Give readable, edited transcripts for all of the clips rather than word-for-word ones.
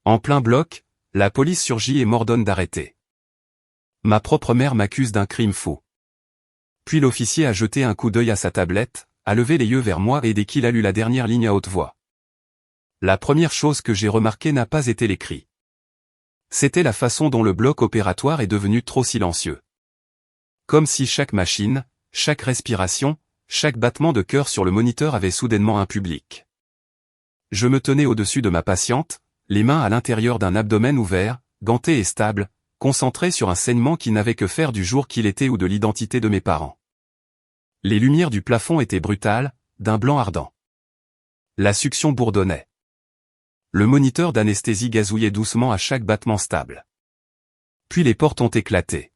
En plein bloc, la police surgit et m'ordonne d'arrêter. Ma propre mère m'accuse d'un crime fou. Puis l'officier a jeté un coup d'œil à sa tablette, a levé les yeux vers moi et dès qu'il a lu la dernière ligne à haute voix. La première chose que j'ai remarquée n'a pas été les cris. C'était la façon dont le bloc opératoire est devenu trop silencieux. Comme si chaque machine, chaque respiration, chaque battement de cœur sur le moniteur avait soudainement un public. Je me tenais au-dessus de ma patiente, les mains à l'intérieur d'un abdomen ouvert, ganté et stable, concentré sur un saignement qui n'avait que faire du jour qu'il était ou de l'identité de mes parents. Les lumières du plafond étaient brutales, d'un blanc ardent. La succion bourdonnait. Le moniteur d'anesthésie gazouillait doucement à chaque battement stable. Puis les portes ont éclaté.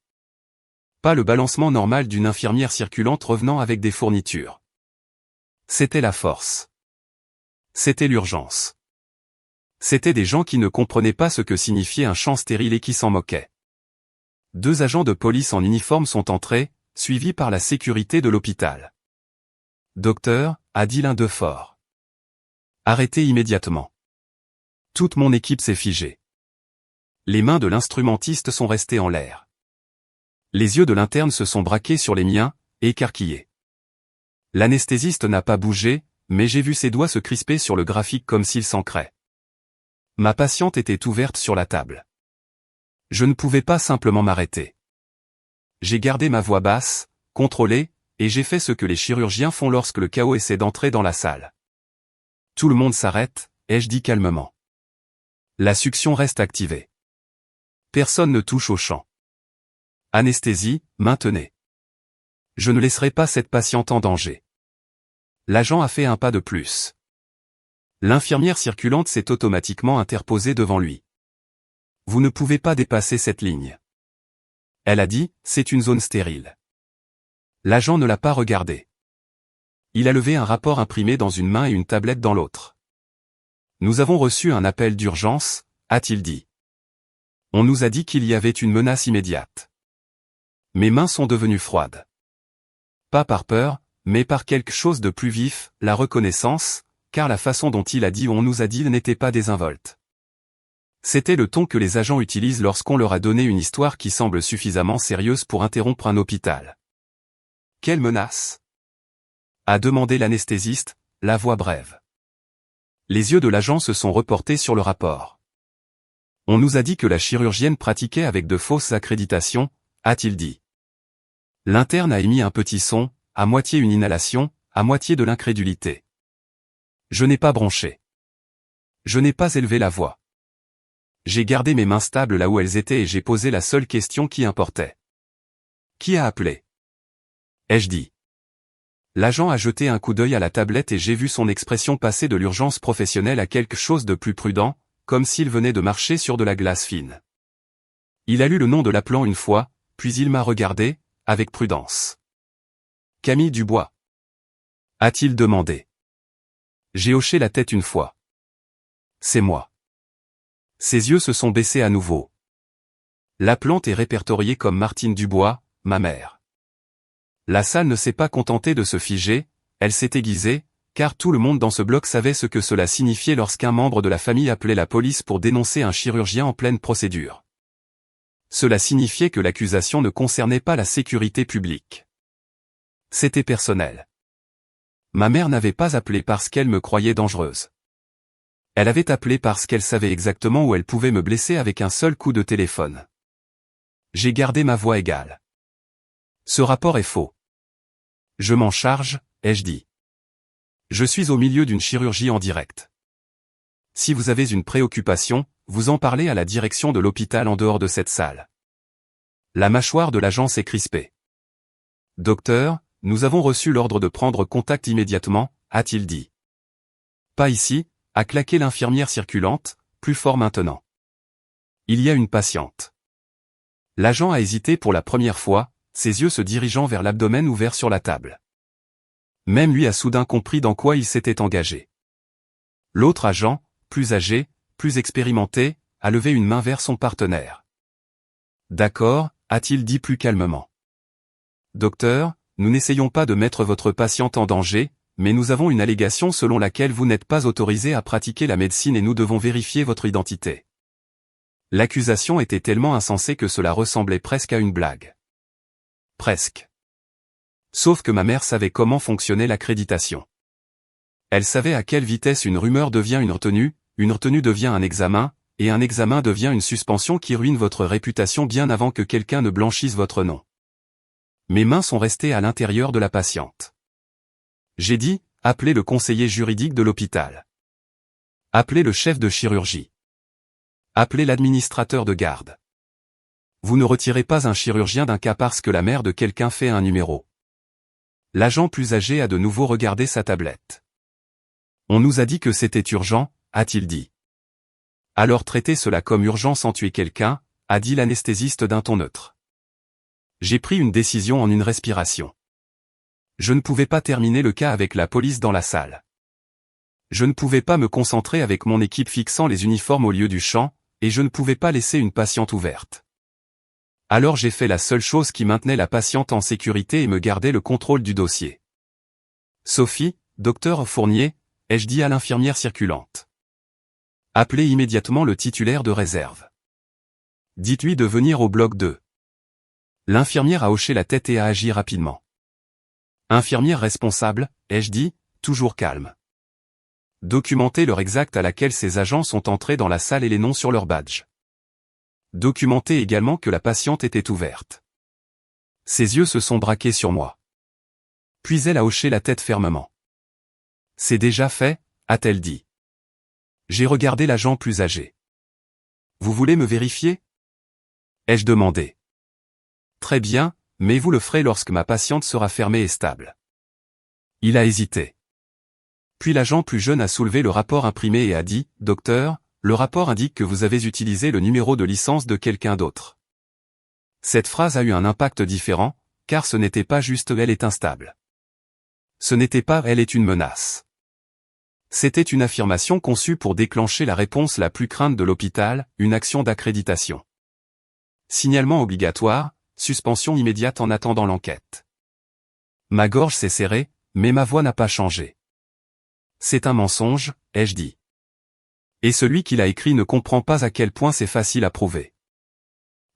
Pas le balancement normal d'une infirmière circulante revenant avec des fournitures. C'était la force. C'était l'urgence. C'étaient des gens qui ne comprenaient pas ce que signifiait un champ stérile et qui s'en moquaient. 2 agents de police en uniforme sont entrés, suivis par la sécurité de l'hôpital. « Docteur », a dit l'un d'eux fort. « Arrêtez immédiatement. » Toute mon équipe s'est figée. Les mains de l'instrumentiste sont restées en l'air. Les yeux de l'interne se sont braqués sur les miens, écarquillés. L'anesthésiste n'a pas bougé, mais j'ai vu ses doigts se crisper sur le graphique comme s'il s'ancrait. Ma patiente était ouverte sur la table. Je ne pouvais pas simplement m'arrêter. J'ai gardé ma voix basse, contrôlée, et j'ai fait ce que les chirurgiens font lorsque le chaos essaie d'entrer dans la salle. Tout le monde s'arrête, ai-je dit calmement. La succion reste activée. Personne ne touche au champ. Anesthésie, maintenez. Je ne laisserai pas cette patiente en danger. L'agent a fait un pas de plus. L'infirmière circulante s'est automatiquement interposée devant lui. Vous ne pouvez pas dépasser cette ligne. Elle a dit, c'est une zone stérile. L'agent ne l'a pas regardé. Il a levé un rapport imprimé dans une main et une tablette dans l'autre. Nous avons reçu un appel d'urgence, a-t-il dit. On nous a dit qu'il y avait une menace immédiate. Mes mains sont devenues froides. Pas par peur, mais par quelque chose de plus vif, la reconnaissance, car la façon dont il a dit on nous a dit n'était pas désinvolte. C'était le ton que les agents utilisent lorsqu'on leur a donné une histoire qui semble suffisamment sérieuse pour interrompre un hôpital. Quelle menace ? A demandé l'anesthésiste, la voix brève. Les yeux de l'agent se sont reportés sur le rapport. On nous a dit que la chirurgienne pratiquait avec de fausses accréditations, a-t-il dit. L'interne a émis un petit son, à moitié une inhalation, à moitié de l'incrédulité. Je n'ai pas bronché. Je n'ai pas élevé la voix. J'ai gardé mes mains stables là où elles étaient et j'ai posé la seule question qui importait. Qui a appelé ? Ai-je dit. L'agent a jeté un coup d'œil à la tablette et j'ai vu son expression passer de l'urgence professionnelle à quelque chose de plus prudent, comme s'il venait de marcher sur de la glace fine. Il a lu le nom de l'appelant une fois, puis il m'a regardé, avec prudence. Camille Dubois. A-t-il demandé. J'ai hoché la tête une fois. C'est moi. Ses yeux se sont baissés à nouveau. L'appelante est répertoriée comme Martine Dubois, ma mère. La salle ne s'est pas contentée de se figer, elle s'est aiguisée, car tout le monde dans ce bloc savait ce que cela signifiait lorsqu'un membre de la famille appelait la police pour dénoncer un chirurgien en pleine procédure. Cela signifiait que l'accusation ne concernait pas la sécurité publique. C'était personnel. Ma mère n'avait pas appelé parce qu'elle me croyait dangereuse. Elle avait appelé parce qu'elle savait exactement où elle pouvait me blesser avec un seul coup de téléphone. J'ai gardé ma voix égale. Ce rapport est faux. Je m'en charge, ai-je dit. Je suis au milieu d'une chirurgie en direct. Si vous avez une préoccupation, vous en parlez à la direction de l'hôpital en dehors de cette salle. La mâchoire de l'agent s'est crispée. Docteur, nous avons reçu l'ordre de prendre contact immédiatement, a-t-il dit. Pas ici, a claqué l'infirmière circulante, plus fort maintenant. Il y a une patiente. L'agent a hésité pour la première fois, ses yeux se dirigeant vers l'abdomen ouvert sur la table. Même lui a soudain compris dans quoi il s'était engagé. L'autre agent, plus âgé, plus expérimenté, a levé une main vers son partenaire. D'accord, a-t-il dit plus calmement. Docteur, nous n'essayons pas de mettre votre patiente en danger, mais nous avons une allégation selon laquelle vous n'êtes pas autorisé à pratiquer la médecine et nous devons vérifier votre identité. L'accusation était tellement insensée que cela ressemblait presque à une blague. Presque. Sauf que ma mère savait comment fonctionnait l'accréditation. Elle savait à quelle vitesse une rumeur devient une retenue devient un examen, et un examen devient une suspension qui ruine votre réputation bien avant que quelqu'un ne blanchisse votre nom. Mes mains sont restées à l'intérieur de la patiente. J'ai dit, appelez le conseiller juridique de l'hôpital. Appelez le chef de chirurgie. Appelez l'administrateur de garde. Vous ne retirez pas un chirurgien d'un cas parce que la mère de quelqu'un fait un numéro. L'agent plus âgé a de nouveau regardé sa tablette. On nous a dit que c'était urgent, a-t-il dit. Alors traitez cela comme urgent sans tuer quelqu'un, a dit l'anesthésiste d'un ton neutre. J'ai pris une décision en une respiration. Je ne pouvais pas terminer le cas avec la police dans la salle. Je ne pouvais pas me concentrer avec mon équipe fixant les uniformes au lieu du champ, et je ne pouvais pas laisser une patiente ouverte. Alors j'ai fait la seule chose qui maintenait la patiente en sécurité et me gardait le contrôle du dossier. Sophie, docteur Fournier, ai-je dit à l'infirmière circulante. Appelez immédiatement le titulaire de réserve. Dites-lui de venir au bloc 2. L'infirmière a hoché la tête et a agi rapidement. Infirmière responsable, ai-je dit, toujours calme. Documentez l'heure exacte à laquelle ces agents sont entrés dans la salle et les noms sur leur badge. Documentez également que la patiente était ouverte. Ses yeux se sont braqués sur moi. Puis elle a hoché la tête fermement. C'est déjà fait, a-t-elle dit. J'ai regardé l'agent plus âgé. Vous voulez me vérifier? Ai-je demandé. Très bien, mais vous le ferez lorsque ma patiente sera fermée et stable. Il a hésité. Puis l'agent plus jeune a soulevé le rapport imprimé et a dit, « Docteur, le rapport indique que vous avez utilisé le numéro de licence de quelqu'un d'autre. » Cette phrase a eu un impact différent, car ce n'était pas juste « elle est instable ». Ce n'était pas « elle est une menace ». C'était une affirmation conçue pour déclencher la réponse la plus crainte de l'hôpital, une action d'accréditation. Signalement obligatoire, suspension immédiate en attendant l'enquête. Ma gorge s'est serrée, mais ma voix n'a pas changé. C'est un mensonge, ai-je dit. Et celui qui l'a écrit ne comprend pas à quel point c'est facile à prouver.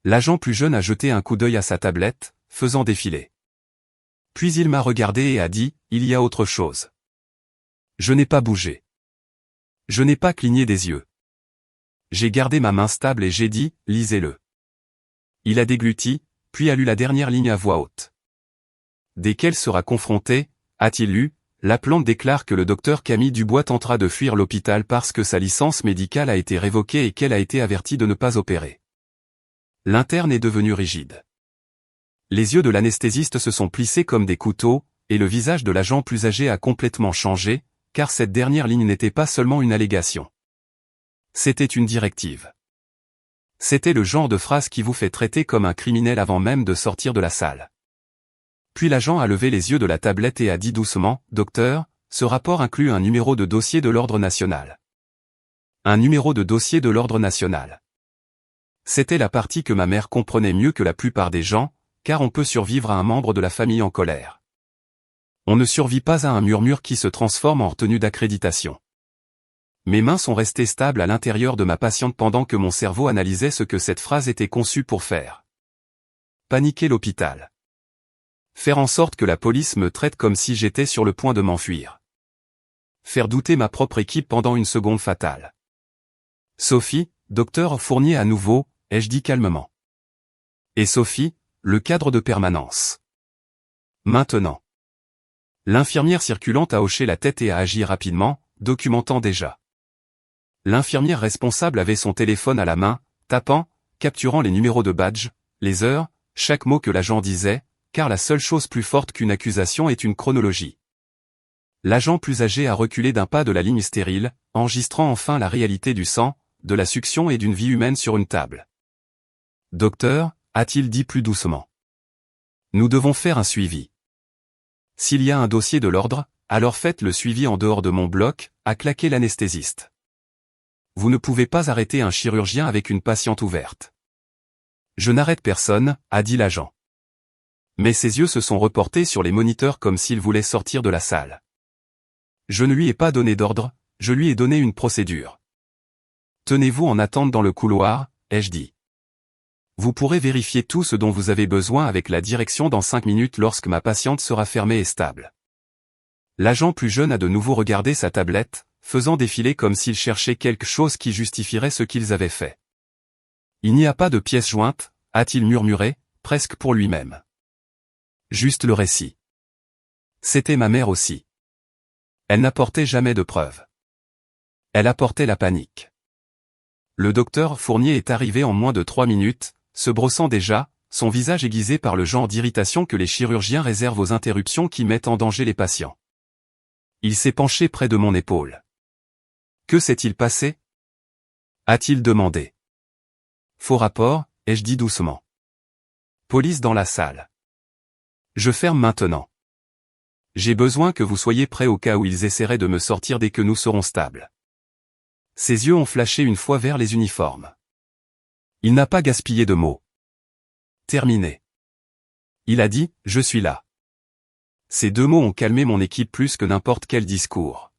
L'agent plus jeune a jeté un coup d'œil à sa tablette, faisant défiler. Puis il m'a regardé et a dit, il y a autre chose. Je n'ai pas bougé. Je n'ai pas cligné des yeux. J'ai gardé ma main stable et j'ai dit, lisez-le. Il a dégluti, puis a lu la dernière ligne à voix haute. Dès qu'elle sera confrontée, a-t-il lu, la plante déclare que le docteur Camille Dubois tentera de fuir l'hôpital parce que sa licence médicale a été révoquée et qu'elle a été avertie de ne pas opérer. L'interne est devenu rigide. Les yeux de l'anesthésiste se sont plissés comme des couteaux, et le visage de l'agent plus âgé a complètement changé, car cette dernière ligne n'était pas seulement une allégation. C'était une directive. C'était le genre de phrase qui vous fait traiter comme un criminel avant même de sortir de la salle. Puis l'agent a levé les yeux de la tablette et a dit doucement, « Docteur, ce rapport inclut un numéro de dossier de l'ordre national. » Un numéro de dossier de l'ordre national. C'était la partie que ma mère comprenait mieux que la plupart des gens, car on peut survivre à un membre de la famille en colère. On ne survit pas à un murmure qui se transforme en retenue d'accréditation. Mes mains sont restées stables à l'intérieur de ma patiente pendant que mon cerveau analysait ce que cette phrase était conçue pour faire. Paniquer l'hôpital. Faire en sorte que la police me traite comme si j'étais sur le point de m'enfuir. Faire douter ma propre équipe pendant une seconde fatale. Sophie, docteur Fournier à nouveau, ai-je dit calmement. Et Sophie, le cadre de permanence. Maintenant. L'infirmière circulante a hoché la tête et a agi rapidement, documentant déjà. L'infirmière responsable avait son téléphone à la main, tapant, capturant les numéros de badge, les heures, chaque mot que l'agent disait, car la seule chose plus forte qu'une accusation est une chronologie. L'agent plus âgé a reculé d'un pas de la ligne stérile, enregistrant enfin la réalité du sang, de la succion et d'une vie humaine sur une table. « Docteur » a-t-il dit plus doucement. « Nous devons faire un suivi. S'il y a un dossier de l'ordre, alors faites le suivi en dehors de mon bloc, a claqué l'anesthésiste. Vous ne pouvez pas arrêter un chirurgien avec une patiente ouverte. Je n'arrête personne, a dit l'agent. Mais ses yeux se sont reportés sur les moniteurs comme s'il voulait sortir de la salle. Je ne lui ai pas donné d'ordre, je lui ai donné une procédure. Tenez-vous en attente dans le couloir, ai-je dit. Vous pourrez vérifier tout ce dont vous avez besoin avec la direction dans 5 minutes lorsque ma patiente sera fermée et stable. L'agent plus jeune a de nouveau regardé sa tablette, faisant défiler comme s'il cherchait quelque chose qui justifierait ce qu'ils avaient fait. Il n'y a pas de pièce jointe, a-t-il murmuré, presque pour lui-même. Juste le récit. C'était ma mère aussi. Elle n'apportait jamais de preuves. Elle apportait la panique. Le docteur Fournier est arrivé en moins de 3 minutes, se brossant déjà, son visage aiguisé par le genre d'irritation que les chirurgiens réservent aux interruptions qui mettent en danger les patients. Il s'est penché près de mon épaule. Que s'est-il passé? A-t-il demandé. Faux rapport, ai-je dit doucement. Police dans la salle. Je ferme maintenant. J'ai besoin que vous soyez prêts au cas où ils essaieraient de me sortir dès que nous serons stables. Ses yeux ont flashé une fois vers les uniformes. Il n'a pas gaspillé de mots. Terminé. Il a dit, je suis là. Ces 2 mots ont calmé mon équipe plus que n'importe quel discours.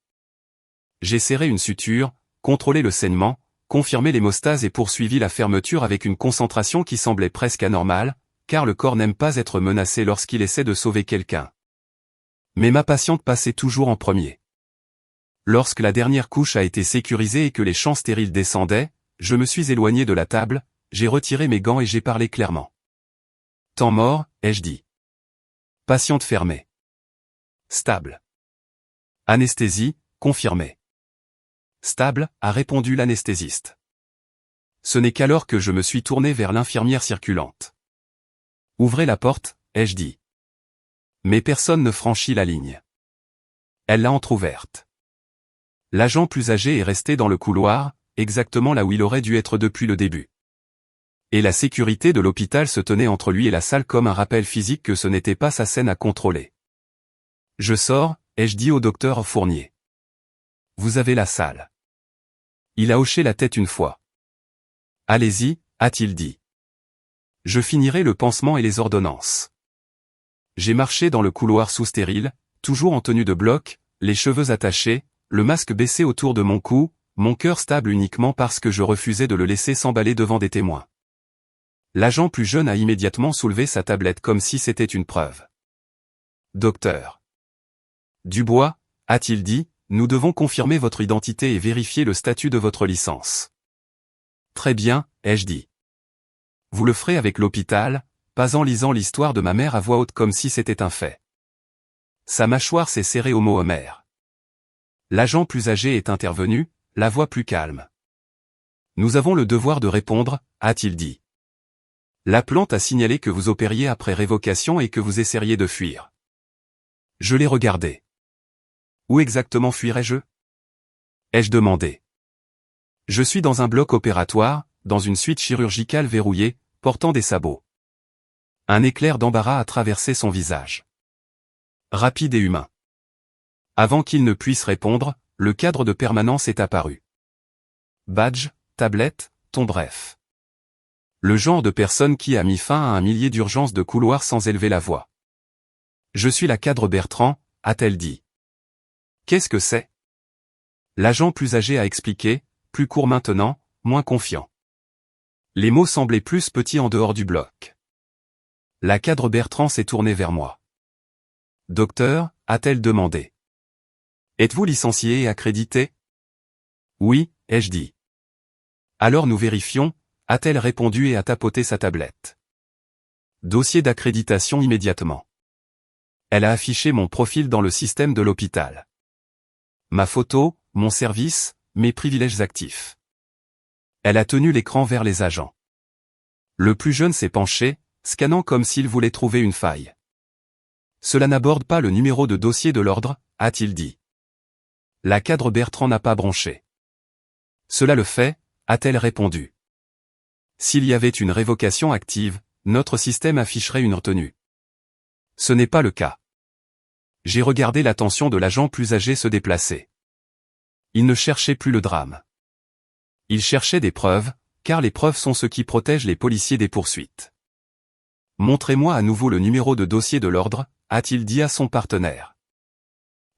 J'ai serré une suture, contrôlé le saignement, confirmé l'hémostase et poursuivi la fermeture avec une concentration qui semblait presque anormale, car le corps n'aime pas être menacé lorsqu'il essaie de sauver quelqu'un. Mais ma patiente passait toujours en premier. Lorsque la dernière couche a été sécurisée et que les champs stériles descendaient, je me suis éloigné de la table, j'ai retiré mes gants et j'ai parlé clairement. Temps mort, ai-je dit. Patiente fermée. Stable. Anesthésie, confirmée. Stable, a répondu l'anesthésiste. Ce n'est qu'alors que je me suis tourné vers l'infirmière circulante. Ouvrez la porte, ai-je dit. Mais personne ne franchit la ligne. Elle l'a entr'ouverte. L'agent plus âgé est resté dans le couloir, exactement là où il aurait dû être depuis le début. Et la sécurité de l'hôpital se tenait entre lui et la salle comme un rappel physique que ce n'était pas sa scène à contrôler. Je sors, ai-je dit au docteur Fournier. Vous avez la salle. Il a hoché la tête une fois. Allez-y, a-t-il dit. Je finirai le pansement et les ordonnances. J'ai marché dans le couloir sous stérile, toujours en tenue de bloc, les cheveux attachés, le masque baissé autour de mon cou, mon cœur stable uniquement parce que je refusais de le laisser s'emballer devant des témoins. L'agent plus jeune a immédiatement soulevé sa tablette comme si c'était une preuve. Docteur Dubois, a-t-il dit, nous devons confirmer votre identité et vérifier le statut de votre licence. Très bien, ai-je dit. Vous le ferez avec l'hôpital, pas en lisant l'histoire de ma mère à voix haute comme si c'était un fait. Sa mâchoire s'est serrée au mot amer. L'agent plus âgé est intervenu, la voix plus calme. Nous avons le devoir de répondre, a-t-il dit. La plante a signalé que vous opériez après révocation et que vous essaieriez de fuir. Je l'ai regardé. Où exactement fuirais-je? Ai-je demandé. Je suis dans un bloc opératoire, dans une suite chirurgicale verrouillée, portant des sabots. Un éclair d'embarras a traversé son visage. Rapide et humain. Avant qu'il ne puisse répondre, le cadre de permanence est apparu. Badge, tablette, ton bref. Le genre de personne qui a mis fin à un millier d'urgences de couloir sans élever la voix. Je suis la cadre Bertrand, a-t-elle dit. Qu'est-ce que c'est? L'agent plus âgé a expliqué, plus court maintenant, moins confiant. Les mots semblaient plus petits en dehors du bloc. La cadre Bertrand s'est tournée vers moi. Docteur, a-t-elle demandé. Êtes-vous licencié et accrédité? Oui, ai-je dit. Alors nous vérifions, a-t-elle répondu et a tapoté sa tablette. Dossier d'accréditation immédiatement. Elle a affiché mon profil dans le système de l'hôpital. Ma photo, mon service, mes privilèges actifs. Elle a tenu l'écran vers les agents. Le plus jeune s'est penché, scannant comme s'il voulait trouver une faille. Cela n'aborde pas le numéro de dossier de l'ordre, a-t-il dit. La cadre Bertrand n'a pas bronché. Cela le fait, a-t-elle répondu. S'il y avait une révocation active, notre système afficherait une retenue. Ce n'est pas le cas. J'ai regardé l'attention de l'agent plus âgé se déplacer. Il ne cherchait plus le drame. Il cherchait des preuves, car les preuves sont ce qui protège les policiers des poursuites. Montrez-moi à nouveau le numéro de dossier de l'ordre, a-t-il dit à son partenaire.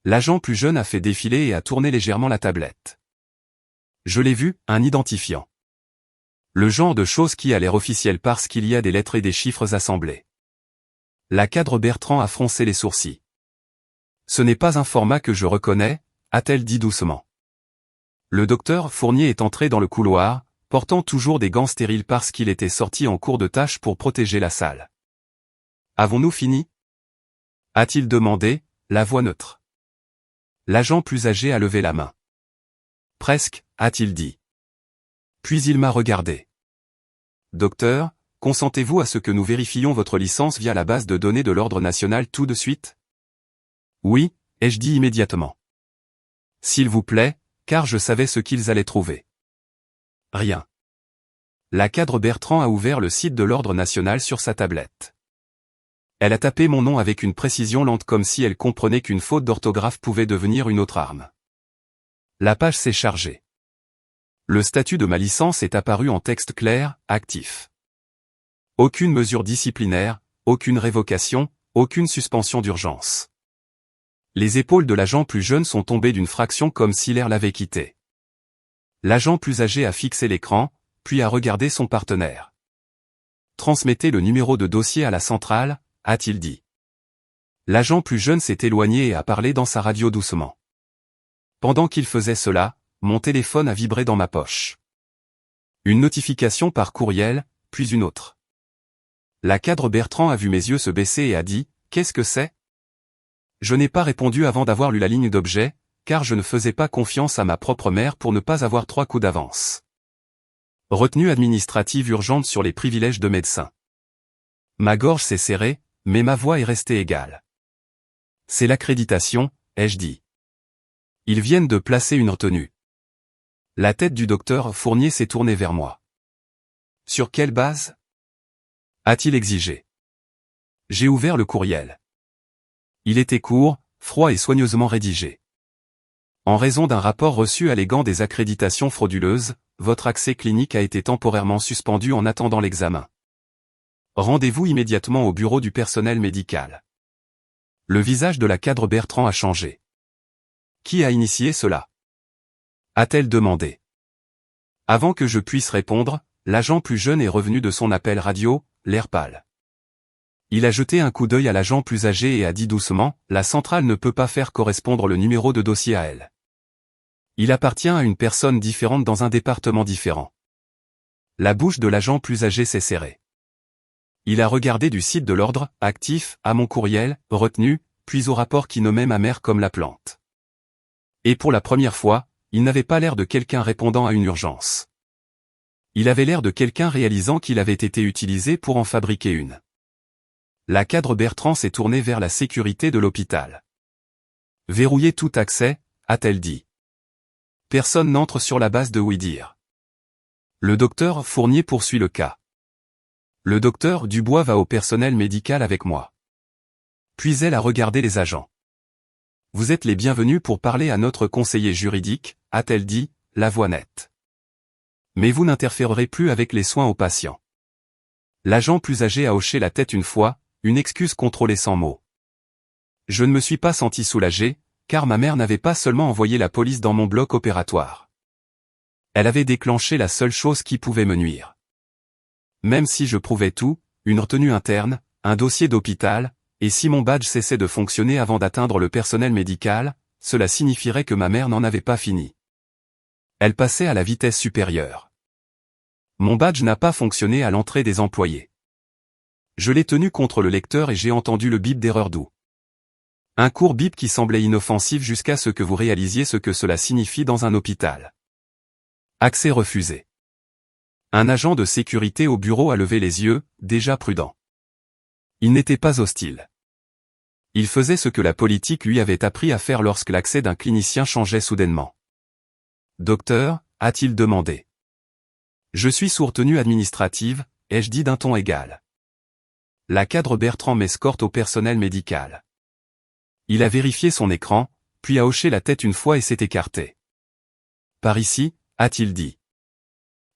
L'agent plus jeune a fait défiler et a tourné légèrement la tablette. Je l'ai vu, un identifiant. Le genre de choses qui a l'air officiel parce qu'il y a des lettres et des chiffres assemblés. La cadre Bertrand a froncé les sourcils. Ce n'est pas un format que je reconnais, a-t-elle dit doucement. Le docteur Fournier est entré dans le couloir, portant toujours des gants stériles parce qu'il était sorti en cours de tâche pour protéger la salle. Avons-nous fini? A-t-il demandé, la voix neutre. L'agent plus âgé a levé la main. Presque, a-t-il dit. Puis il m'a regardé. Docteur, consentez-vous à ce que nous vérifiions votre licence via la base de données de l'Ordre national tout de suite? Oui, ai-je dit immédiatement. S'il vous plaît, car je savais ce qu'ils allaient trouver. Rien. La cadre Bertrand a ouvert le site de l'Ordre national sur sa tablette. Elle a tapé mon nom avec une précision lente comme si elle comprenait qu'une faute d'orthographe pouvait devenir une autre arme. La page s'est chargée. Le statut de ma licence est apparu en texte clair, actif. Aucune mesure disciplinaire, aucune révocation, aucune suspension d'urgence. Les épaules de l'agent plus jeune sont tombées d'une fraction comme si l'air l'avait quitté. L'agent plus âgé a fixé l'écran, puis a regardé son partenaire. Transmettez le numéro de dossier à la centrale, a-t-il dit. L'agent plus jeune s'est éloigné et a parlé dans sa radio doucement. Pendant qu'il faisait cela, mon téléphone a vibré dans ma poche. Une notification par courriel, puis une autre. La cadre Bertrand a vu mes yeux se baisser et a dit « Qu'est-ce que c'est ?» Je n'ai pas répondu avant d'avoir lu la ligne d'objet, car je ne faisais pas confiance à ma propre mère pour ne pas avoir 3 coups d'avance. Retenue administrative urgente sur les privilèges de médecin. Ma gorge s'est serrée, mais ma voix est restée égale. C'est l'accréditation, ai-je dit. Ils viennent de placer une retenue. La tête du docteur Fournier s'est tournée vers moi. Sur quelle base? A-t-il exigé. J'ai ouvert le courriel. Il était court, froid et soigneusement rédigé. En raison d'un rapport reçu alléguant des accréditations frauduleuses, votre accès clinique a été temporairement suspendu en attendant l'examen. Rendez-vous immédiatement au bureau du personnel médical. Le visage de la cadre Bertrand a changé. Qui a initié cela? A-t-elle demandé. Avant que je puisse répondre, l'agent plus jeune est revenu de son appel radio, l'air pâle. Il a jeté un coup d'œil à l'agent plus âgé et a dit doucement, la centrale ne peut pas faire correspondre le numéro de dossier à elle. Il appartient à une personne différente dans un département différent. La bouche de l'agent plus âgé s'est serrée. Il a regardé du site de l'ordre, actif, à mon courriel, retenu, puis au rapport qui nommait ma mère comme la plante. Et pour la première fois, il n'avait pas l'air de quelqu'un répondant à une urgence. Il avait l'air de quelqu'un réalisant qu'il avait été utilisé pour en fabriquer une. La cadre Bertrand s'est tournée vers la sécurité de l'hôpital. Verrouillez tout accès, a-t-elle dit. Personne n'entre sur la base de Ouidir. Le docteur Fournier poursuit le cas. Le docteur Dubois va au personnel médical avec moi. Puis elle a regardé les agents. Vous êtes les bienvenus pour parler à notre conseiller juridique, a-t-elle dit, la voix nette. Mais vous n'interférerez plus avec les soins aux patients. L'agent plus âgé a hoché la tête une fois, une excuse contrôlée sans mots. Je ne me suis pas senti soulagé, car ma mère n'avait pas seulement envoyé la police dans mon bloc opératoire. Elle avait déclenché la seule chose qui pouvait me nuire. Même si je prouvais tout, une retenue interne, un dossier d'hôpital, et si mon badge cessait de fonctionner avant d'atteindre le personnel médical, cela signifierait que ma mère n'en avait pas fini. Elle passait à la vitesse supérieure. Mon badge n'a pas fonctionné à l'entrée des employés. Je l'ai tenu contre le lecteur et j'ai entendu le bip d'erreur doux. Un court bip qui semblait inoffensif jusqu'à ce que vous réalisiez ce que cela signifie dans un hôpital. Accès refusé. Un agent de sécurité au bureau a levé les yeux, déjà prudent. Il n'était pas hostile. Il faisait ce que la politique lui avait appris à faire lorsque l'accès d'un clinicien changeait soudainement. Docteur, a-t-il demandé. Je suis sous retenue administrative, ai-je dit d'un ton égal. La cadre Bertrand m'escorte au personnel médical. Il a vérifié son écran, puis a hoché la tête une fois et s'est écarté. Par ici, a-t-il dit.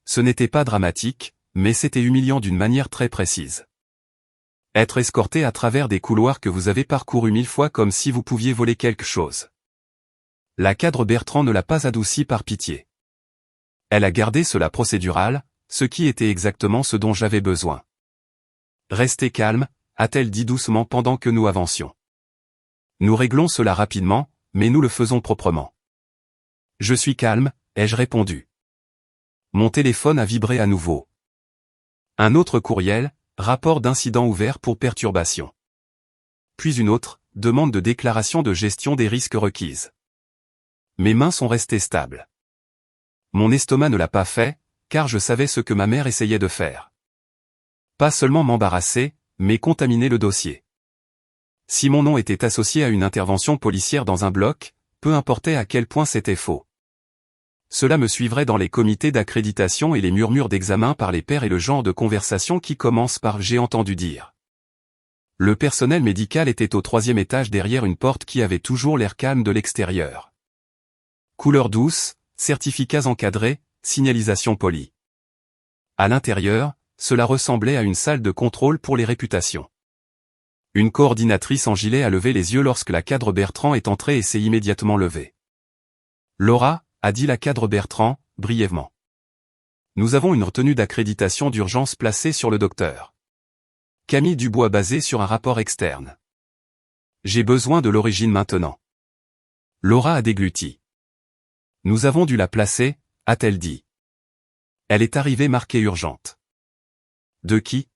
Ce n'était pas dramatique, mais c'était humiliant d'une manière très précise. Être escorté à travers des couloirs que vous avez parcourus 1000 fois comme si vous pouviez voler quelque chose. La cadre Bertrand ne l'a pas adouci par pitié. Elle a gardé cela procédural, ce qui était exactement ce dont j'avais besoin. Restez calme, a-t-elle dit doucement pendant que nous avancions. Nous réglons cela rapidement, mais nous le faisons proprement. Je suis calme, ai-je répondu. Mon téléphone a vibré à nouveau. Un autre courriel, rapport d'incident ouvert pour perturbation. Puis une autre, demande de déclaration de gestion des risques requises. Mes mains sont restées stables. Mon estomac ne l'a pas fait, car je savais ce que ma mère essayait de faire. Pas seulement m'embarrasser, mais contaminer le dossier. Si mon nom était associé à une intervention policière dans un bloc, peu importait à quel point c'était faux. Cela me suivrait dans les comités d'accréditation et les murmures d'examen par les pairs et le genre de conversation qui commence par « j'ai entendu dire ». Le personnel médical était au 3e étage derrière une porte qui avait toujours l'air calme de l'extérieur. Couleur douce, certificats encadrés, signalisation polie. À l'intérieur, cela ressemblait à une salle de contrôle pour les réputations. Une coordinatrice en gilet a levé les yeux lorsque la cadre Bertrand est entrée et s'est immédiatement levée. « Laura », a dit la cadre Bertrand, brièvement. « Nous avons une retenue d'accréditation d'urgence placée sur le docteur Camille Dubois basée sur un rapport externe. J'ai besoin de l'origine maintenant. » Laura a dégluti. « Nous avons dû la placer, a-t-elle dit. Elle est arrivée marquée urgente. » « De qui ?»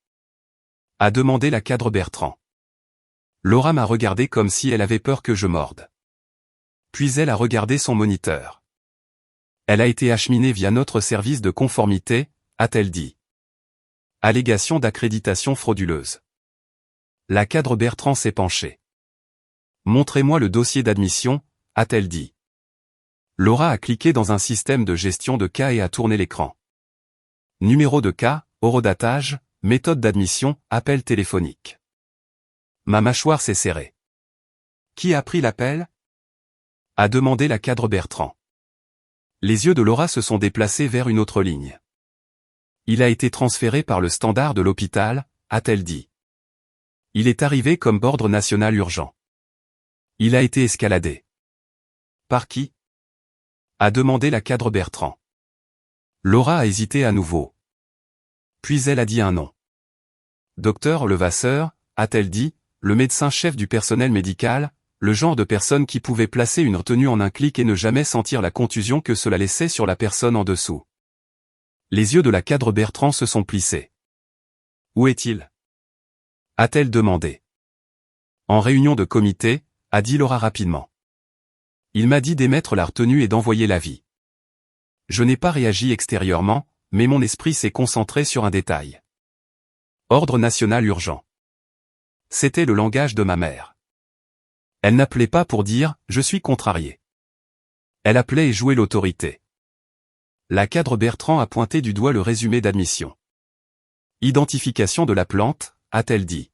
a demandé la cadre Bertrand. Laura m'a regardé comme si elle avait peur que je morde. Puis elle a regardé son moniteur. Elle a été acheminée via notre service de conformité, a-t-elle dit. Allégation d'accréditation frauduleuse. La cadre Bertrand s'est penchée. Montrez-moi le dossier d'admission, a-t-elle dit. Laura a cliqué dans un système de gestion de cas et a tourné l'écran. Numéro de cas, horodatage, méthode d'admission, appel téléphonique. Ma mâchoire s'est serrée. Qui a pris l'appel ? A demandé la cadre Bertrand. Les yeux de Laura se sont déplacés vers une autre ligne. Il a été transféré par le standard de l'hôpital, a-t-elle dit. Il est arrivé comme ordre national urgent. Il a été escaladé. Par qui ? A demandé la cadre Bertrand. Laura a hésité à nouveau. Puis elle a dit un nom. Docteur Levasseur, a-t-elle dit, le médecin-chef du personnel médical, le genre de personne qui pouvait placer une retenue en un clic et ne jamais sentir la contusion que cela laissait sur la personne en dessous. Les yeux de la cadre Bertrand se sont plissés. Où est-il ? A-t-elle demandé. En réunion de comité, a dit Laura rapidement. Il m'a dit d'émettre la retenue et d'envoyer l'avis. Je n'ai pas réagi extérieurement, mais mon esprit s'est concentré sur un détail. Ordre national urgent. C'était le langage de ma mère. Elle n'appelait pas pour dire « je suis contrarié ». Elle appelait et jouait l'autorité. La cadre Bertrand a pointé du doigt le résumé d'admission. Identification de la plante, a-t-elle dit.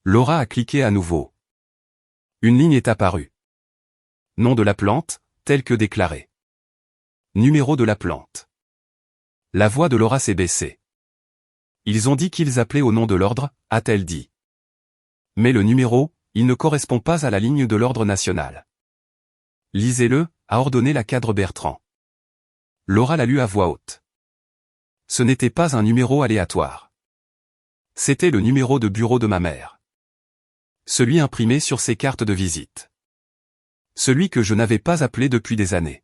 Laura a cliqué à nouveau. Une ligne est apparue. Nom de la plante, tel que déclaré. Numéro de la plante. La voix de Laura s'est baissée. Ils ont dit qu'ils appelaient au nom de l'ordre, a-t-elle dit. Mais le numéro, il ne correspond pas à la ligne de l'ordre national. Lisez-le, a ordonné la cadre Bertrand. Laura l'a lu à voix haute. Ce n'était pas un numéro aléatoire. C'était le numéro de bureau de ma mère. Celui imprimé sur ses cartes de visite. Celui que je n'avais pas appelé depuis des années.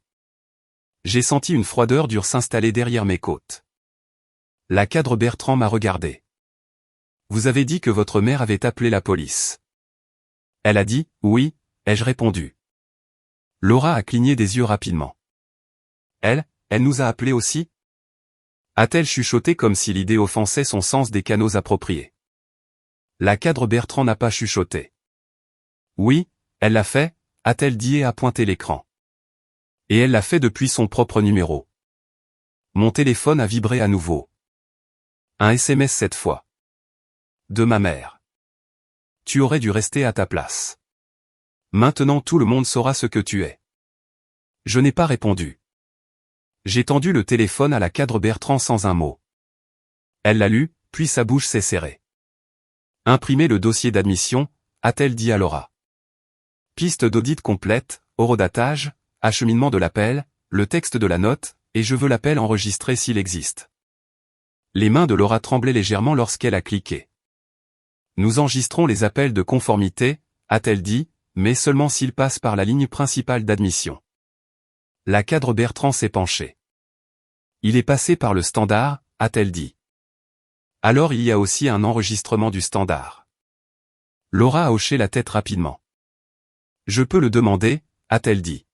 J'ai senti une froideur dure s'installer derrière mes côtes. La cadre Bertrand m'a regardé. Vous avez dit que votre mère avait appelé la police. Elle a dit, oui, ai-je répondu. Laura a cligné des yeux rapidement. Elle nous a appelés aussi ? A-t-elle chuchoté comme si l'idée offensait son sens des canaux appropriés. La cadre Bertrand n'a pas chuchoté. Oui, elle l'a fait, a-t-elle dit et a pointé l'écran. Et elle l'a fait depuis son propre numéro. Mon téléphone a vibré à nouveau. Un SMS cette fois. De ma mère. Tu aurais dû rester à ta place. Maintenant tout le monde saura ce que tu es. Je n'ai pas répondu. J'ai tendu le téléphone à la cadre Bertrand sans un mot. Elle l'a lu, puis sa bouche s'est serrée. Imprimez le dossier d'admission, a-t-elle dit à Laura. Piste d'audit complète, horodatage, acheminement de l'appel, le texte de la note, et je veux l'appel enregistré s'il existe. Les mains de Laura tremblaient légèrement lorsqu'elle a cliqué. Nous enregistrons les appels de conformité, a-t-elle dit, mais seulement s'ils passent par la ligne principale d'admission. La cadre Bertrand s'est penchée. Il est passé par le standard, a-t-elle dit. Alors il y a aussi un enregistrement du standard. Laura a hoché la tête rapidement. Je peux le demander, a-t-elle dit.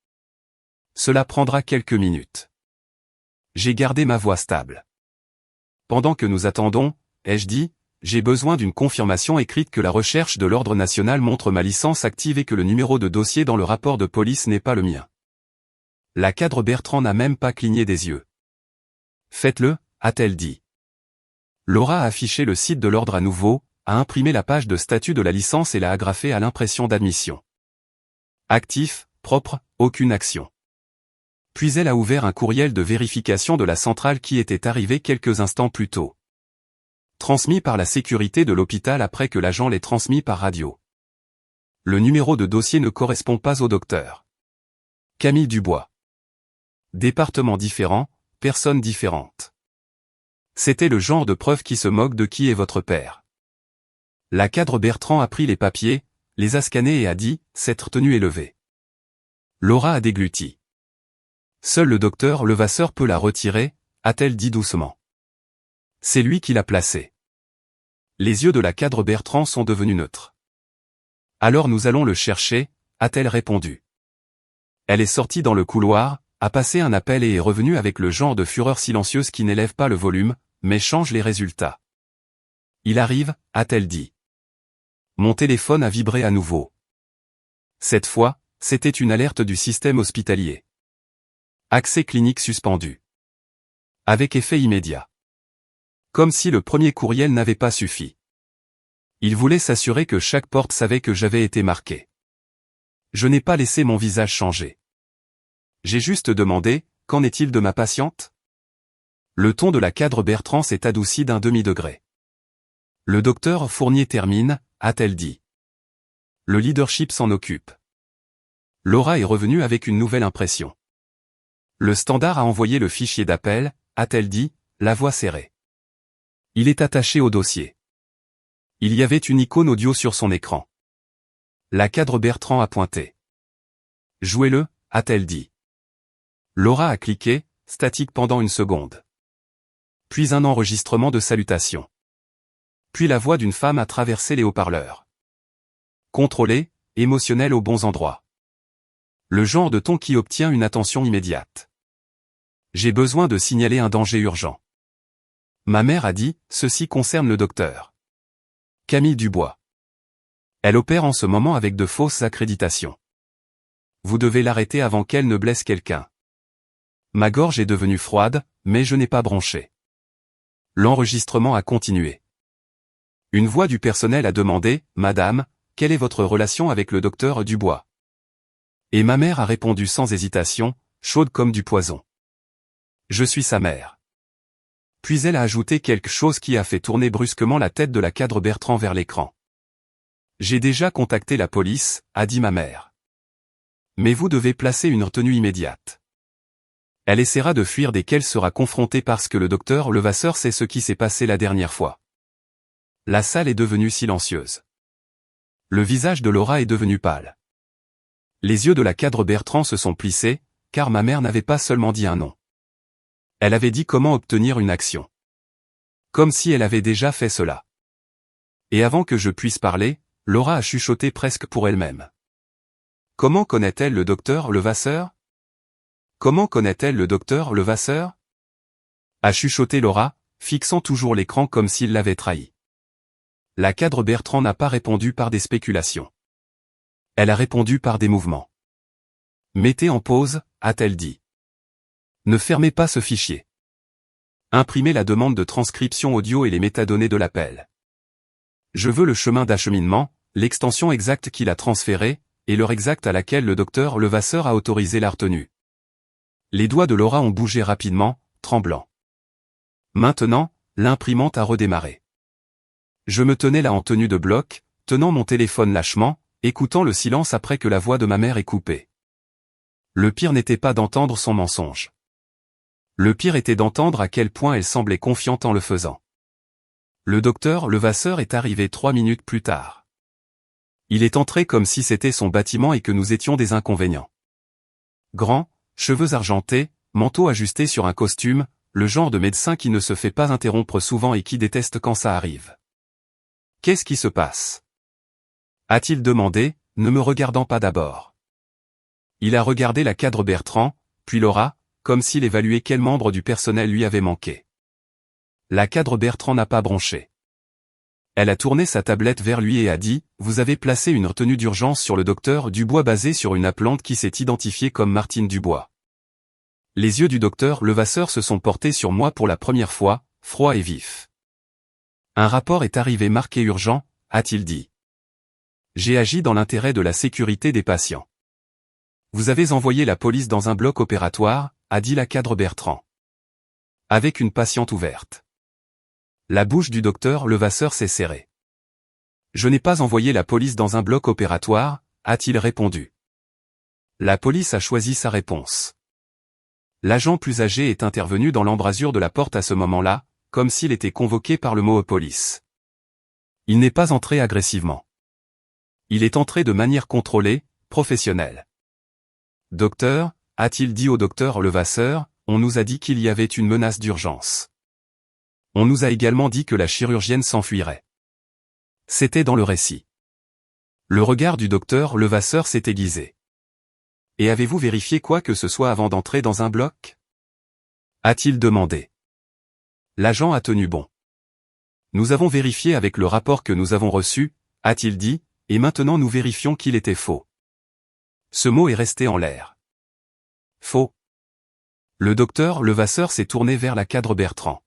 Cela prendra quelques minutes. J'ai gardé ma voix stable. Pendant que nous attendons, ai-je dit, j'ai besoin d'une confirmation écrite que la recherche de l'ordre national montre ma licence active et que le numéro de dossier dans le rapport de police n'est pas le mien. La cadre Bertrand n'a même pas cligné des yeux. Faites-le, a-t-elle dit. Laura a affiché le site de l'ordre à nouveau, a imprimé la page de statut de la licence et l'a agrafée à l'impression d'admission. Actif, propre, aucune action. Puis elle a ouvert un courriel de vérification de la centrale qui était arrivé quelques instants plus tôt. Transmis par la sécurité de l'hôpital après que l'agent l'ait transmis par radio. Le numéro de dossier ne correspond pas au docteur. Camille Dubois. Département différent, personne différente. C'était le genre de preuve qui se moque de qui est votre père. La cadre Bertrand a pris les papiers, les a scannés et a dit, s'être tenu élevé. Laura a dégluti. Seul le docteur Levasseur peut la retirer, a-t-elle dit doucement. C'est lui qui l'a placée. Les yeux de la cadre Bertrand sont devenus neutres. Alors nous allons le chercher, a-t-elle répondu. Elle est sortie dans le couloir, a passé un appel et est revenue avec le genre de fureur silencieuse qui n'élève pas le volume, mais change les résultats. Il arrive, a-t-elle dit. Mon téléphone a vibré à nouveau. Cette fois, c'était une alerte du système hospitalier. Accès clinique suspendu. Avec effet immédiat. Comme si le premier courriel n'avait pas suffi. Il voulait s'assurer que chaque porte savait que j'avais été marqué. Je n'ai pas laissé mon visage changer. J'ai juste demandé, qu'en est-il de ma patiente? Le ton de la cadre Bertrand s'est adouci d'un demi-degré. Le docteur Fournier termine, a-t-elle dit. Le leadership s'en occupe. Laura est revenue avec une nouvelle impression. Le standard a envoyé le fichier d'appel, a-t-elle dit, la voix serrée. Il est attaché au dossier. Il y avait une icône audio sur son écran. La cadre Bertrand a pointé. Jouez-le, a-t-elle dit. Laura a cliqué, statique pendant une seconde. Puis un enregistrement de salutation. Puis la voix d'une femme a traversé les haut-parleurs. Contrôlé, émotionnel aux bons endroits. Le genre de ton qui obtient une attention immédiate. J'ai besoin de signaler un danger urgent. Ma mère a dit, ceci concerne le docteur Camille Dubois. Elle opère en ce moment avec de fausses accréditations. Vous devez l'arrêter avant qu'elle ne blesse quelqu'un. Ma gorge est devenue froide, mais je n'ai pas bronché. L'enregistrement a continué. Une voix du personnel a demandé, Madame, quelle est votre relation avec le docteur Dubois? Et ma mère a répondu sans hésitation, chaude comme du poison. Je suis sa mère. Puis elle a ajouté quelque chose qui a fait tourner brusquement la tête de la cadre Bertrand vers l'écran. J'ai déjà contacté la police, a dit ma mère. Mais vous devez placer une retenue immédiate. Elle essaiera de fuir dès qu'elle sera confrontée parce que le docteur Levasseur sait ce qui s'est passé la dernière fois. La salle est devenue silencieuse. Le visage de Laura est devenu pâle. Les yeux de la cadre Bertrand se sont plissés, car ma mère n'avait pas seulement dit un nom. Elle avait dit comment obtenir une action. Comme si elle avait déjà fait cela. Et avant que je puisse parler, Laura a chuchoté presque pour elle-même. Comment connaît-elle le docteur Levasseur? Comment connaît-elle le docteur Levasseur? A chuchoté Laura, fixant toujours l'écran comme s'il l'avait trahi. La cadre Bertrand n'a pas répondu par des spéculations. Elle a répondu par des mouvements. Mettez en pause, a-t-elle dit. Ne fermez pas ce fichier. Imprimez la demande de transcription audio et les métadonnées de l'appel. Je veux le chemin d'acheminement, l'extension exacte qu'il a transférée, et l'heure exacte à laquelle le docteur Levasseur a autorisé la retenue. Les doigts de Laura ont bougé rapidement, tremblants. Maintenant, l'imprimante a redémarré. Je me tenais là en tenue de bloc, tenant mon téléphone lâchement, écoutant le silence après que la voix de ma mère ait coupé. Le pire n'était pas d'entendre son mensonge. Le pire était d'entendre à quel point elle semblait confiante en le faisant. Le docteur Levasseur est arrivé 3 minutes plus tard. Il est entré comme si c'était son bâtiment et que nous étions des inconvénients. Grand, cheveux argentés, manteau ajusté sur un costume, le genre de médecin qui ne se fait pas interrompre souvent et qui déteste quand ça arrive. « Qu'est-ce qui se passe ?» a-t-il demandé, ne me regardant pas d'abord. Il a regardé la cadre Bertrand, puis Laura, comme s'il évaluait quel membre du personnel lui avait manqué. La cadre Bertrand n'a pas bronché. Elle a tourné sa tablette vers lui et a dit « Vous avez placé une retenue d'urgence sur le docteur Dubois basée sur une appelante qui s'est identifiée comme Martine Dubois. » Les yeux du docteur Levasseur se sont portés sur moi pour la première fois, froid et vif. « Un rapport est arrivé marqué urgent, » a-t-il dit. J'ai agi dans l'intérêt de la sécurité des patients. Vous avez envoyé la police dans un bloc opératoire, a dit la cadre Bertrand. Avec une patiente ouverte. La bouche du docteur Levasseur s'est serrée. Je n'ai pas envoyé la police dans un bloc opératoire, a-t-il répondu. La police a choisi sa réponse. L'agent plus âgé est intervenu dans l'embrasure de la porte à ce moment-là, comme s'il était convoqué par le mot police. Il n'est pas entré agressivement. Il est entré de manière contrôlée, professionnelle. Docteur, a-t-il dit au docteur Levasseur, on nous a dit qu'il y avait une menace d'urgence. On nous a également dit que la chirurgienne s'enfuirait. C'était dans le récit. Le regard du docteur Levasseur s'est aiguisé. Et avez-vous vérifié quoi que ce soit avant d'entrer dans un bloc ? A-t-il demandé. L'agent a tenu bon. Nous avons vérifié avec le rapport que nous avons reçu, a-t-il dit, et maintenant nous vérifions qu'il était faux. Ce mot est resté en l'air. Faux. Le docteur Levasseur s'est tourné vers la cadre Bertrand.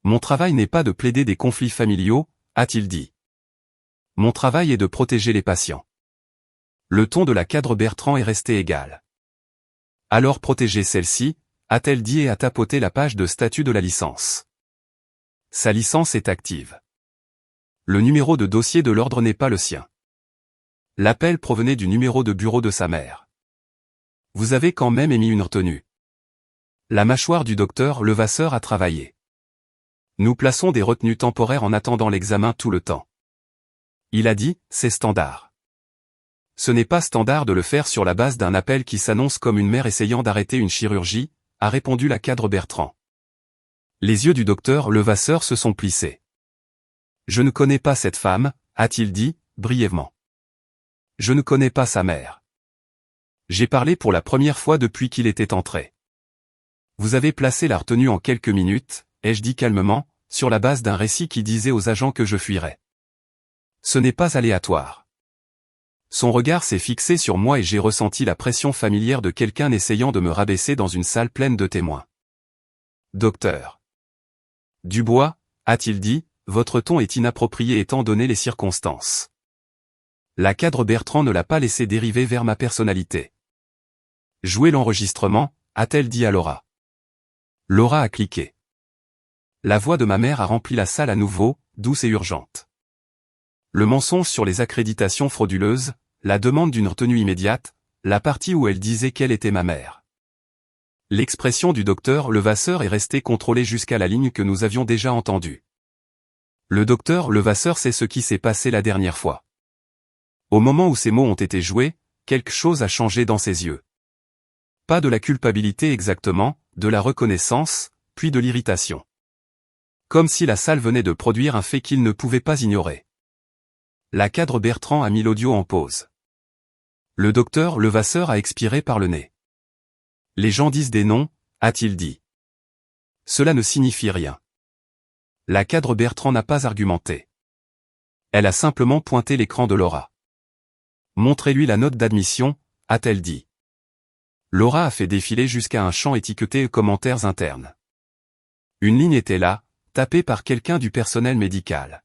Mon travail n'est pas de plaider des conflits familiaux, a-t-il dit. Mon travail est de protéger les patients. Le ton de la cadre Bertrand est resté égal. Alors protégez celle-ci, a-t-elle dit et a tapoté la page de statut de la licence. Sa licence est active. Le numéro de dossier de l'ordre n'est pas le sien. L'appel provenait du numéro de bureau de sa mère. Vous avez quand même émis une retenue. La mâchoire du docteur Levasseur a travaillé. Nous plaçons des retenues temporaires en attendant l'examen tout le temps. Il a dit, c'est standard. Ce n'est pas standard de le faire sur la base d'un appel qui s'annonce comme une mère essayant d'arrêter une chirurgie, a répondu la cadre Bertrand. Les yeux du docteur Levasseur se sont plissés. Je ne connais pas cette femme, a-t-il dit, brièvement. Je ne connais pas sa mère. J'ai parlé pour la première fois depuis qu'il était entré. Vous avez placé la retenue en quelques minutes, ai-je dit calmement, sur la base d'un récit qui disait aux agents que je fuirais. Ce n'est pas aléatoire. Son regard s'est fixé sur moi et j'ai ressenti la pression familière de quelqu'un essayant de me rabaisser dans une salle pleine de témoins. Docteur Dubois, a-t-il dit, votre ton est inapproprié étant donné les circonstances. La cadre Bertrand ne l'a pas laissé dériver vers ma personnalité. Jouez l'enregistrement, a-t-elle dit à Laura. Laura a cliqué. La voix de ma mère a rempli la salle à nouveau, douce et urgente. Le mensonge sur les accréditations frauduleuses, la demande d'une retenue immédiate, la partie où elle disait qu'elle était ma mère. L'expression du docteur Levasseur est restée contrôlée jusqu'à la ligne que nous avions déjà entendue. Le docteur Levasseur sait ce qui s'est passé la dernière fois. Au moment où ces mots ont été joués, quelque chose a changé dans ses yeux. Pas de la culpabilité exactement, de la reconnaissance, puis de l'irritation. Comme si la salle venait de produire un fait qu'il ne pouvait pas ignorer. La cadre Bertrand a mis l'audio en pause. Le docteur Levasseur a expiré par le nez. Les gens disent des noms, a-t-il dit. Cela ne signifie rien. La cadre Bertrand n'a pas argumenté. Elle a simplement pointé l'écran de Laura. Montrez-lui la note d'admission, a-t-elle dit. Laura a fait défiler jusqu'à un champ étiqueté commentaires internes. Une ligne était là, tapée par quelqu'un du personnel médical.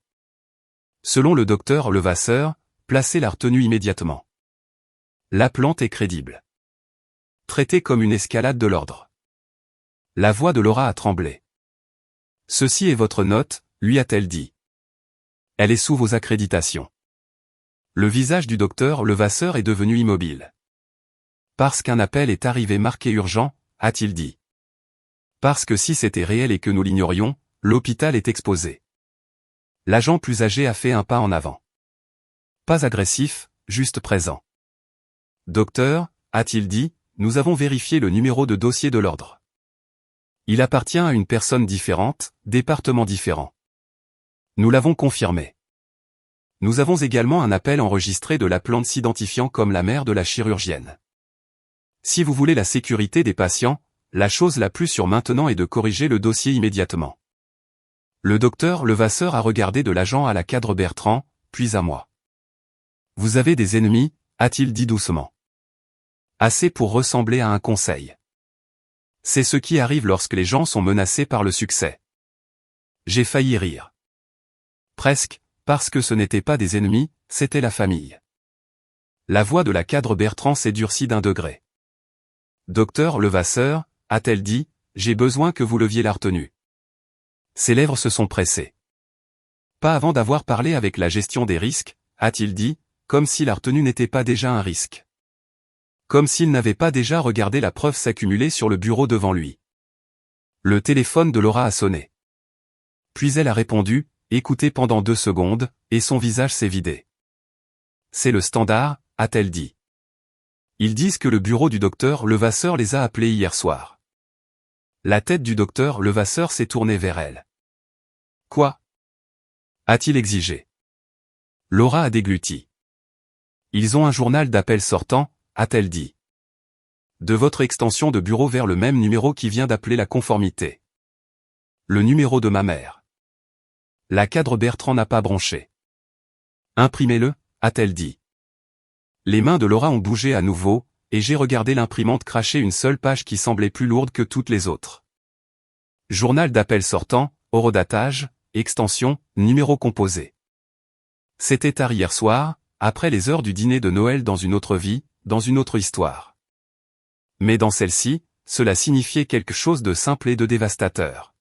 Selon le docteur Levasseur, placez la retenue immédiatement. L'appelante est crédible. Traitée comme une escalade de l'ordre. La voix de Laura a tremblé. Ceci est votre note, lui a-t-elle dit. Elle est sous vos accréditations. Le visage du docteur Levasseur est devenu immobile. Parce qu'un appel est arrivé marqué urgent, a-t-il dit. Parce que si c'était réel et que nous l'ignorions, l'hôpital est exposé. L'agent plus âgé a fait un pas en avant. Pas agressif, juste présent. Docteur, a-t-il dit, nous avons vérifié le numéro de dossier de l'ordre. Il appartient à une personne différente, département différent. Nous l'avons confirmé. Nous avons également un appel enregistré de la plante s'identifiant comme la mère de la chirurgienne. Si vous voulez la sécurité des patients, la chose la plus sûre maintenant est de corriger le dossier immédiatement. Le docteur Levasseur a regardé de l'agent à la cadre Bertrand, puis à moi. Vous avez des ennemis, a-t-il dit doucement. Assez pour ressembler à un conseil. C'est ce qui arrive lorsque les gens sont menacés par le succès. J'ai failli rire. Presque, parce que ce n'était pas des ennemis, c'était la famille. La voix de la cadre Bertrand s'est durcie d'un degré. Docteur Levasseur, a-t-elle dit, j'ai besoin que vous leviez la retenue. Ses lèvres se sont pressées. Pas avant d'avoir parlé avec la gestion des risques, a-t-il dit, comme si la retenue n'était pas déjà un risque. Comme s'il n'avait pas déjà regardé la preuve s'accumuler sur le bureau devant lui. Le téléphone de Laura a sonné. Puis elle a répondu, écoutez pendant 2 secondes, et son visage s'est vidé. C'est le standard, a-t-elle dit. Ils disent que le bureau du docteur Levasseur les a appelés hier soir. La tête du docteur Levasseur s'est tournée vers elle. Quoi? A-t-il exigé. Laura a dégluti. Ils ont un journal d'appel sortant, a-t-elle dit. De votre extension de bureau vers le même numéro qui vient d'appeler la conformité. Le numéro de ma mère. La cadre Bertrand n'a pas bronché. Imprimez-le, a-t-elle dit. Les mains de Laura ont bougé à nouveau, et j'ai regardé l'imprimante cracher une seule page qui semblait plus lourde que toutes les autres. Journal d'appel sortant, horodatage, extension, numéro composé. C'était tard hier soir, après les heures du dîner de Noël dans une autre vie, dans une autre histoire. Mais dans celle-ci, cela signifiait quelque chose de simple et de dévastateur.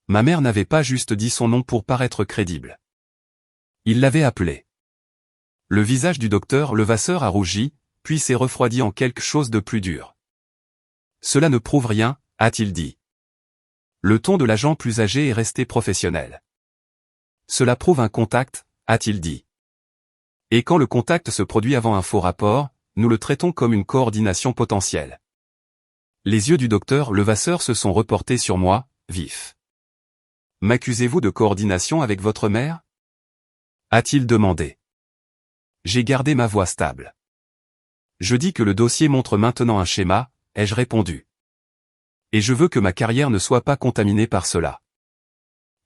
Ma mère n'avait pas juste dit son nom pour paraître crédible. Il l'avait appelé. Le visage du docteur Levasseur a rougi, puis s'est refroidi en quelque chose de plus dur. Cela ne prouve rien, a-t-il dit. Le ton de l'agent plus âgé est resté professionnel. Cela prouve un contact, a-t-il dit. Et quand le contact se produit avant un faux rapport, nous le traitons comme une coordination potentielle. Les yeux du docteur Levasseur se sont reportés sur moi, vifs. M'accusez-vous de coordination avec votre mère? A-t-il demandé. J'ai gardé ma voix stable. Je dis que le dossier montre maintenant un schéma, ai-je répondu. Et je veux que ma carrière ne soit pas contaminée par cela.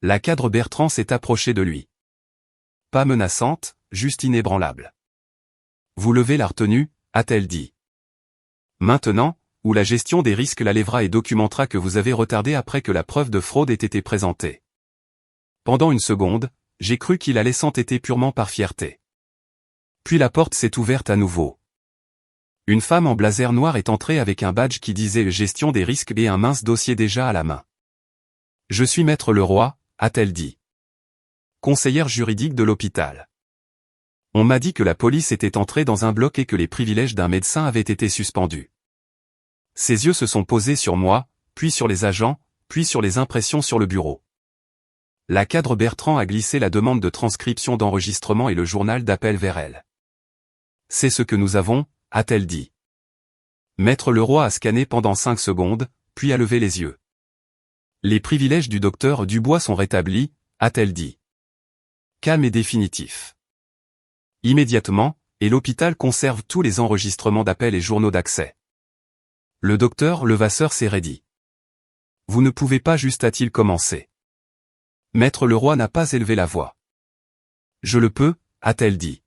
La cadre Bertrand s'est approchée de lui. Pas menaçante, juste inébranlable. Vous levez la retenue, a-t-elle dit. Maintenant, où la gestion des risques la lèvera et documentera que vous avez retardé après que la preuve de fraude ait été présentée. Pendant une seconde, j'ai cru qu'il allait s'entêter purement par fierté. Puis la porte s'est ouverte à nouveau. Une femme en blazer noir est entrée avec un badge qui disait « Gestion des risques » et un mince dossier déjà à la main. « Je suis maître Leroy », a-t-elle dit. Conseillère juridique de l'hôpital. On m'a dit que la police était entrée dans un bloc et que les privilèges d'un médecin avaient été suspendus. Ses yeux se sont posés sur moi, puis sur les agents, puis sur les impressions sur le bureau. La cadre Bertrand a glissé la demande de transcription d'enregistrement et le journal d'appel vers elle. C'est ce que nous avons, a-t-elle dit. Maître Leroy a scanné pendant 5 secondes, puis a levé les yeux. Les privilèges du docteur Dubois sont rétablis, a-t-elle dit. Calme et définitif. Immédiatement, et l'hôpital conserve tous les enregistrements d'appels et journaux d'accès. Le docteur Levasseur s'est raidi. Vous ne pouvez pas juste a-t-il commencé. Maître Leroy n'a pas élevé la voix. Je le peux, a-t-elle dit.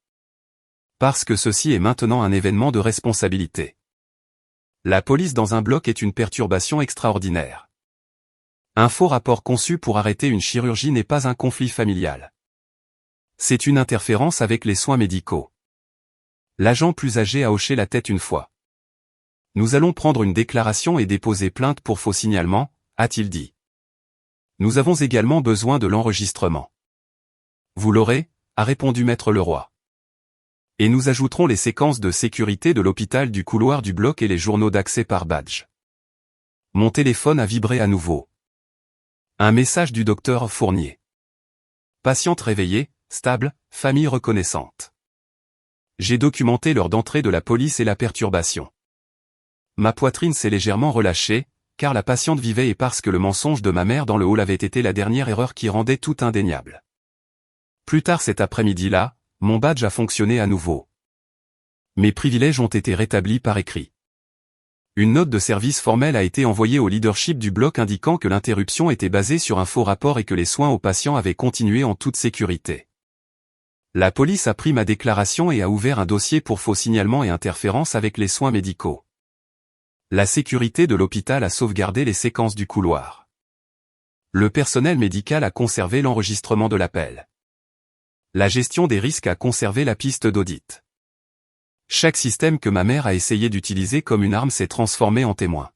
Parce que ceci est maintenant un événement de responsabilité. La police dans un bloc est une perturbation extraordinaire. Un faux rapport conçu pour arrêter une chirurgie n'est pas un conflit familial. C'est une interférence avec les soins médicaux. L'agent plus âgé a hoché la tête une fois. Nous allons prendre une déclaration et déposer plainte pour faux signalement, a-t-il dit. Nous avons également besoin de l'enregistrement. Vous l'aurez, a répondu Maître Leroy. Et nous ajouterons les séquences de sécurité de l'hôpital du couloir du bloc et les journaux d'accès par badge. Mon téléphone a vibré à nouveau. Un message du docteur Fournier. Patiente réveillée, stable, famille reconnaissante. J'ai documenté l'heure d'entrée de la police et la perturbation. Ma poitrine s'est légèrement relâchée, car la patiente vivait et parce que le mensonge de ma mère dans le hall avait été la dernière erreur qui rendait tout indéniable. Plus tard cet après-midi-là, mon badge a fonctionné à nouveau. Mes privilèges ont été rétablis par écrit. Une note de service formelle a été envoyée au leadership du bloc indiquant que l'interruption était basée sur un faux rapport et que les soins aux patients avaient continué en toute sécurité. La police a pris ma déclaration et a ouvert un dossier pour faux signalement et interférence avec les soins médicaux. La sécurité de l'hôpital a sauvegardé les séquences du couloir. Le personnel médical a conservé l'enregistrement de l'appel. La gestion des risques a conservé la piste d'audit. Chaque système que ma mère a essayé d'utiliser comme une arme s'est transformé en témoin.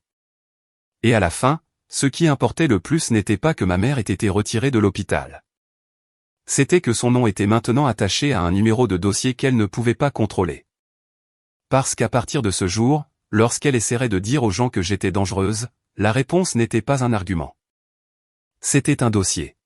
Et à la fin, ce qui importait le plus n'était pas que ma mère ait été retirée de l'hôpital. C'était que son nom était maintenant attaché à un numéro de dossier qu'elle ne pouvait pas contrôler. Parce qu'à partir de ce jour, lorsqu'elle essaierait de dire aux gens que j'étais dangereuse, la réponse n'était pas un argument. C'était un dossier.